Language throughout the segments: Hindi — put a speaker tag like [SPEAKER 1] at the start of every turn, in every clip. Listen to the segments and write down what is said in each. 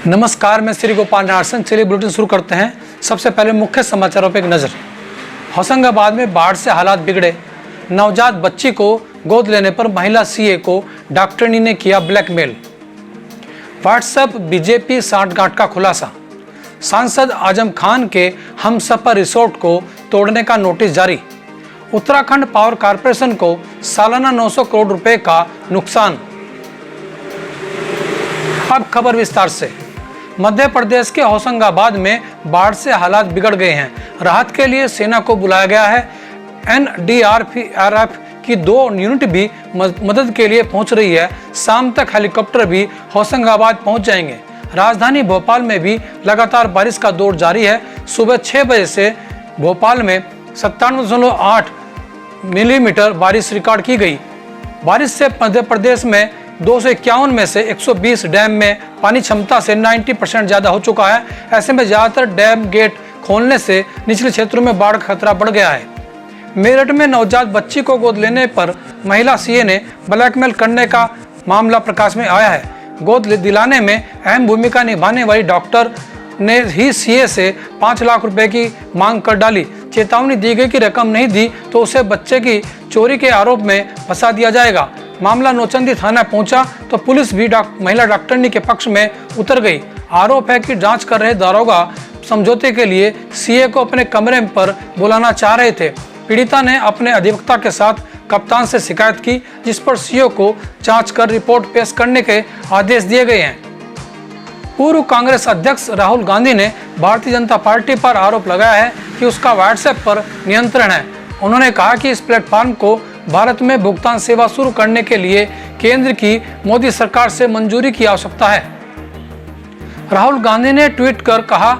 [SPEAKER 1] नमस्कार, मैं श्री गोपाल नारायण। चलिए बुलेटिन शुरू करते हैं। सबसे पहले मुख्य समाचारों पर एक नज़र। होशंगाबाद में बाढ़ से हालात बिगड़े। नवजात बच्ची को गोद लेने पर महिला सीए को डॉक्टरनी ने किया ब्लैकमेल। व्हाट्सएप बीजेपी सांठगांठ का खुलासा। सांसद आजम खान के हमसफर रिसोर्ट को तोड़ने का नोटिस जारी। उत्तराखंड पावर कॉर्पोरेशन को सालाना 900 करोड़ रुपए का नुकसान। अब खबर विस्तार से। मध्य प्रदेश के होशंगाबाद में बाढ़ से हालात बिगड़ गए हैं। राहत के लिए सेना को बुलाया गया है। एनडीआरएफ की 2 यूनिट भी मदद के लिए पहुंच रही है। शाम तक हेलीकॉप्टर भी होशंगाबाद पहुंच जाएंगे। राजधानी भोपाल में भी लगातार बारिश का दौर जारी है। सुबह 6 बजे से भोपाल में 97.8 मिलीमीटर बारिश रिकॉर्ड की गई। बारिश से मध्य प्रदेश में 251 में से 120 डैम में पानी क्षमता से 90% ज़्यादा हो चुका है। ऐसे में ज़्यादातर डैम गेट खोलने से निचले क्षेत्रों में बाढ़ का खतरा बढ़ गया है। मेरठ में नवजात बच्ची को गोद लेने पर महिला सीए ने ब्लैकमेल करने का मामला प्रकाश में आया है। गोद दिलाने में अहम भूमिका निभाने वाली डॉक्टर ने ही सीए से 5 लाख रुपए की मांग कर डाली। चेतावनी दी गई कि रकम नहीं दी तो उसे बच्चे की चोरी के आरोप में फंसा दिया जाएगा। मामला नौचंदी थाना पहुंचा तो पुलिस भी महिला डॉक्टरनी के पक्ष में उतर गई। आरोप है कि जांच कर रहे दारोगा समझौते के लिए सीए को अपने कमरे पर बुलाना चाह रहे थे। पीड़िता ने अपने अधिवक्ता के साथ कप्तान से शिकायत की, जिस पर सीए को जांच कर रिपोर्ट पेश करने के आदेश दिए गए हैं। पूर्व कांग्रेस अध्यक्ष राहुल गांधी ने भारतीय जनता पार्टी पर आरोप लगाया है कि उसका व्हाट्सएप पर नियंत्रण है। उन्होंने कहा कि इस प्लेटफॉर्म को भारत में भुगतान सेवा शुरू करने के लिए केंद्र की मोदी सरकार से मंजूरी की आवश्यकता है। राहुल गांधी ने ट्वीट कर कहा,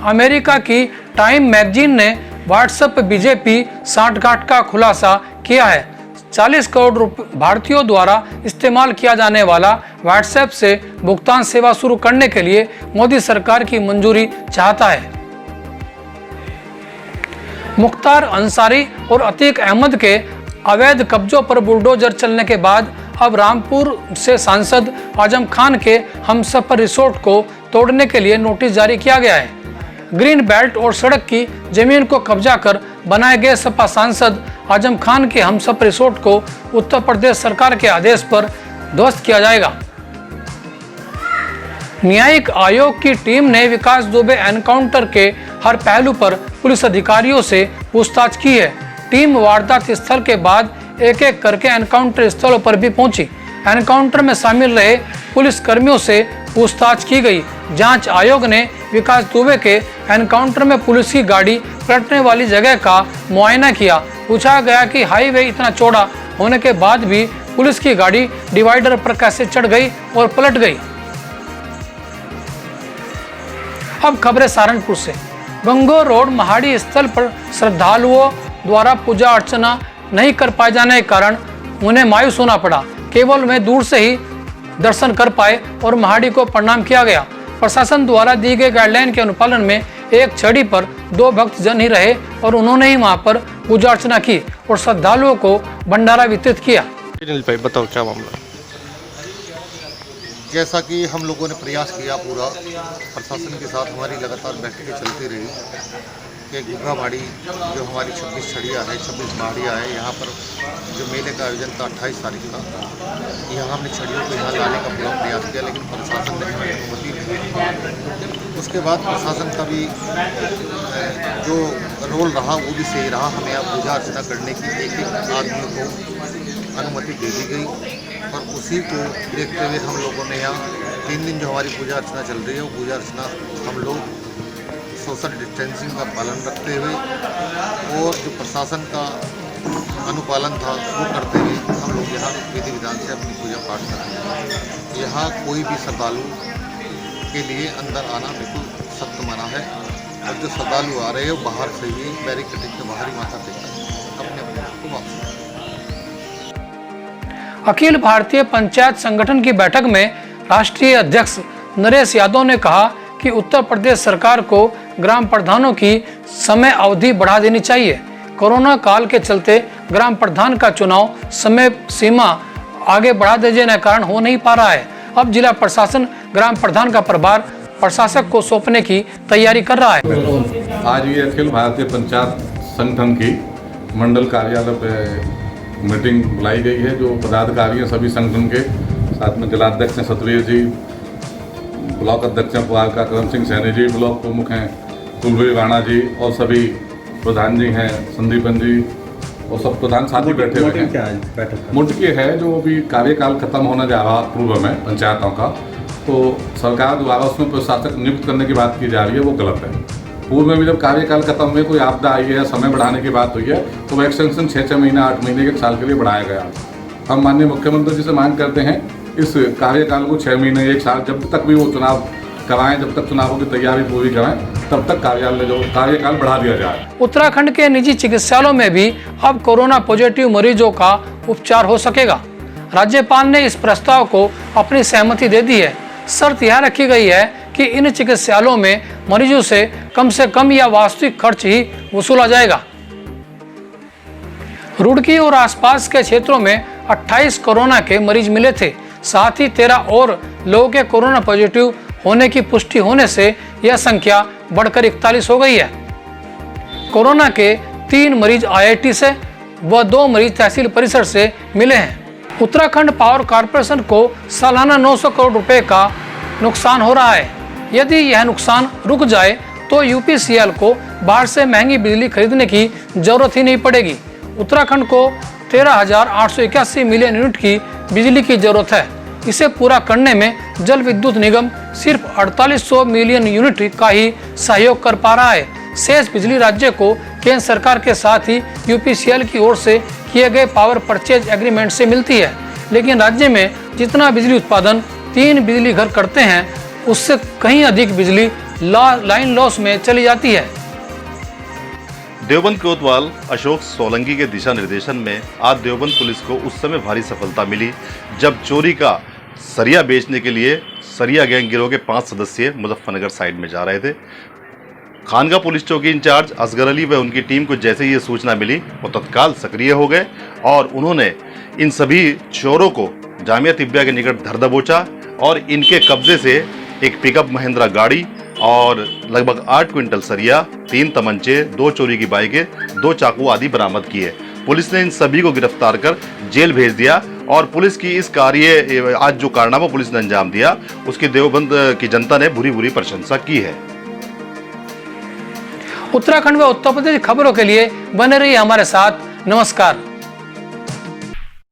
[SPEAKER 1] अमेरिका की टाइम मैगजीन ने व्हाट्सएप बीजेपी सांठगांठ का खुलासा किया है। 40 करोड़ भारतीयों द्वारा इस्तेमाल किया जाने वाला व्हाट्सएप से भुगतान सेवा शुरू करने के लिए मोदी सरकार की मंजूरी चाहता है। मुख्तार अंसारी और अतीक अहमद के अवैध कब्जों पर बुलडोजर चलने के बाद अब रामपुर से सांसद आजम खान के हमसफर रिसोर्ट को तोड़ने के लिए नोटिस जारी किया गया है। ग्रीन बेल्ट और सड़क की जमीन को कब्जा कर बनाए गए सपा सांसद आजम खान के हमसफर रिसोर्ट को उत्तर प्रदेश सरकार के आदेश पर ध्वस्त किया जाएगा। न्यायिक आयोग की टीम ने विकास दुबे एनकाउंटर के हर पहलू पर पुलिस अधिकारियों से पूछताछ की है। टीम वारदात स्थल के बाद एक एक करके एनकाउंटर स्थलों पर भी पहुंची। एनकाउंटर में शामिल रहे पुलिस कर्मियों से पूछताछ की गई। जांच आयोग ने विकास दुबे के एनकाउंटर में पुलिस की गाड़ी पलटने वाली जगह का मुआयना किया। पूछा गया कि हाईवे इतना चौड़ा होने के बाद भी पुलिस की गाड़ी डिवाइडर पर कैसे चढ़ गई और पलट गई। अब खबरें सहारनपुर से। गंगोर रोड महाड़ी स्थल पर श्रद्धालुओं द्वारा पूजा अर्चना नहीं कर पाए जाने के कारण उन्हें मायूस होना पड़ा। केवल वे दूर से ही दर्शन कर पाए और महाड़ी को प्रणाम किया गया। प्रशासन द्वारा दी गई गाइडलाइन के अनुपालन में एक छड़ी पर 2 भक्त जन ही रहे और उन्होंने ही वहां पर पूजा अर्चना की और श्रद्धालुओं को भंडारा वितरित किया।
[SPEAKER 2] बताओ क्या मामला।
[SPEAKER 3] जैसा कि हम लोगों ने प्रयास किया, पूरा प्रशासन के साथ हमारी लगातार बैठकें चलती रही कि गुग्गा माड़ी जो हमारी 26 छड़ियाँ है, 26 माड़ियाँ है, यहाँ पर जो मेले का आयोजन था 28 तारीख का, यहाँ हमने छड़ियों को यहाँ लाने का पूरा प्रयास किया, लेकिन प्रशासन ने हमें अनुमति नहीं दी। उसके बाद प्रशासन का भी जो रोल रहा वो भी सही रहा। हमें यहाँ पूजा अर्चना करने की एक आदमी को अनुमति दे दी गई और उसी को देखते हुए हम लोगों ने यहाँ 3 दिन जो हमारी पूजा अर्चना चल रही है वो पूजा अर्चना हम लोग सोशल डिस्टेंसिंग का पालन रखते हुए और जो प्रशासन का अनुपालन था वो करते हुए हम लोग यहाँ विधि विधान से अपनी पूजा पाठ करते हैं। यहाँ कोई भी श्रद्धालु के लिए अंदर आना बिल्कुल सख्त मना है और जो श्रद्धालु आ रहे हैं वो बाहर से ही बैरिकेडिंग के बाहर ही माथा टेककर अपने अपने को वापस।
[SPEAKER 1] अखिल भारतीय पंचायत संगठन की बैठक में राष्ट्रीय अध्यक्ष नरेश यादव ने कहा कि उत्तर प्रदेश सरकार को ग्राम प्रधानों की समय अवधि बढ़ा देनी चाहिए। कोरोना काल के चलते ग्राम प्रधान का चुनाव समय सीमा आगे बढ़ा देने के कारण हो नहीं पा रहा है। अब जिला प्रशासन ग्राम प्रधान का प्रभार प्रशासक को सौंपने की तैयारी कर रहा है।
[SPEAKER 4] आज ये अखिल भारतीय पंचायत संगठन की मंडल कार्यालय पे मीटिंग बुलाई गई है। जो पदाधिकारी हैं सभी संगठन के, साथ में जिलाध्यक्ष हैं सतवीर जी, ब्लॉक अध्यक्ष हैं पुआल का करम सिंह सैनी जी, ब्लॉक प्रमुख हैं कुलवीर राणा जी और सभी प्रधान जी हैं संदीपन जी और सब प्रधान साथ ही बैठे हुए हैं। मुद्दा ये है जो अभी कार्यकाल खत्म होने जा रहा पूर्व में पंचायतों का, तो सरकार द्वारा उसमें प्रशासक नियुक्त करने की बात की जा रही है, वो गलत है। पूर्व में भी जब कार्यकाल खत्म हुए कोई आपदा आई है या समय बढ़ाने की बात हुई है तो वो एक्सटेंशन 6 महीना 8 महीने 1 साल के लिए बढ़ाया गया। हम माननीय मुख्यमंत्री जी से मांग करते हैं इस कार्यकाल को 6 महीने 1 साल जब तक भी वो चुनाव कराएं, जब तक चुनावों की तैयारी पूरी कराएं, तब तक कार्यकाल बढ़ा दिया जाए।
[SPEAKER 1] उत्तराखंड के निजी चिकित्सालयों में भी अब कोरोना पॉजिटिव मरीजों का उपचार हो सकेगा। राज्यपाल ने इस प्रस्ताव को अपनी सहमति दे दी है। शर्त यह रखी गई है कि इन चिकित्सालयों में मरीजों से कम या वास्तविक खर्च ही वसूला जाएगा। रुड़की और आसपास के क्षेत्रों में 28 कोरोना के मरीज मिले थे। साथ ही 13 और लोगों के कोरोना पॉजिटिव होने की पुष्टि होने से यह संख्या बढ़कर 41 हो गई है। कोरोना के 3 मरीज IIT से व 2 मरीज तहसील परिसर से मिले हैं। उत्तराखंड पावर कॉर्पोरेशन को सालाना 900 करोड़ रुपए का नुकसान हो रहा है। यदि यह नुकसान रुक जाए तो UPCL को बाहर से महंगी बिजली खरीदने की जरूरत ही नहीं पड़ेगी। उत्तराखंड को 13,881 मिलियन यूनिट की बिजली की जरूरत है। इसे पूरा करने में जल विद्युत निगम सिर्फ 4800 मिलियन यूनिट का ही सहयोग कर पा रहा है। शेष बिजली राज्य को केंद्र सरकार के साथ ही UPCL की ओर से किए गए पावर परचेज एग्रीमेंट से मिलती है। लेकिन राज्य में जितना बिजली उत्पादन 3 बिजली घर करते हैं उससे कहीं अधिक बिजली लाइन लॉस में चली जाती है।
[SPEAKER 5] देवबंद कोतवाल अशोक सोलंकी के दिशा निर्देशन में आज देवबंद पुलिस को उस समय भारी सफलता मिली जब चोरी का सरिया बेचने के लिए सरिया गैंग गिरोह के 5 सदस्य मुजफ्फरनगर साइड में जा रहे थे। खानगा पुलिस चौकी इंचार्ज असगर अली व उनकी टीम को जैसे ही ये सूचना मिली वो तत्काल सक्रिय हो गए और उन्होंने इन सभी चोरों को जामिया तिब्बिया के निकट धर दबोचा और इनके कब्जे से एक पिकअप महिंद्रा गाड़ी और लगभग 8 क्विंटल सरिया, 3 तमंचे, 2 चोरी की बाइकें, 2 चाकू आदि बरामद किए। पुलिस ने इन सभी को गिरफ्तार कर जेल भेज दिया और पुलिस की इस कार्य आज जो कारनामा पुलिस ने अंजाम दिया उसकी देवबंद की जनता ने बुरी प्रशंसा की है।
[SPEAKER 1] उत्तराखंड व उत्तर प्रदेश खबरों के लिए बने रहिए हमारे साथ। नमस्कार।